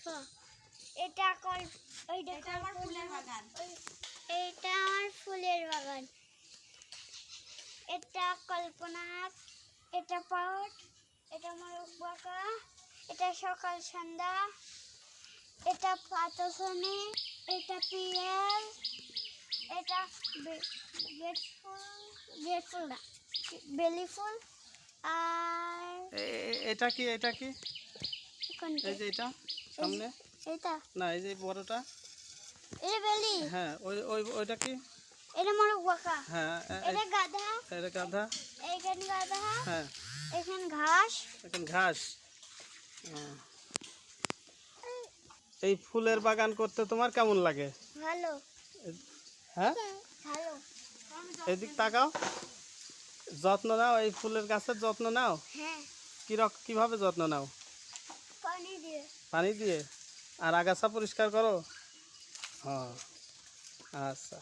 দেখো এটা এটা আমার ফুলের বাগান। এটা আমার ফুলের বাগান। এটা কল্পনা, এটা পাট, এটা মোরগ বাঁকা, এটা সকাল সন্ধ্যা, এটা পাতসনে, এটা পিয়াজ, এটা গেট ফুল না বেলি ফুল। আর এটা কি এই যে এটা সামনে এটা না, এই যে বড়টা এটা বেলি। হ্যাঁ, ওইটা কি? এটা মোরগ বাঁকা। হ্যাঁ, এটা গাধা। এটা গাধা। এইখানে গাধা। হ্যাঁ, এখানে ঘাস। এখন ঘাস। এই ফুলের বাগান করতে তোমার কেমন লাগে? ভালো। হ্যাঁ, ভালো। এদিক তাকাও। যত্ন নাও, এই ফুলের গাছের যত্ন নাও? হ্যাঁ। কিভাবে যত্ন নাও? পানি দিয়ে। পানি দিয়ে। আর আগাছা পরিষ্কার করো? হ্যাঁ, আচ্ছা।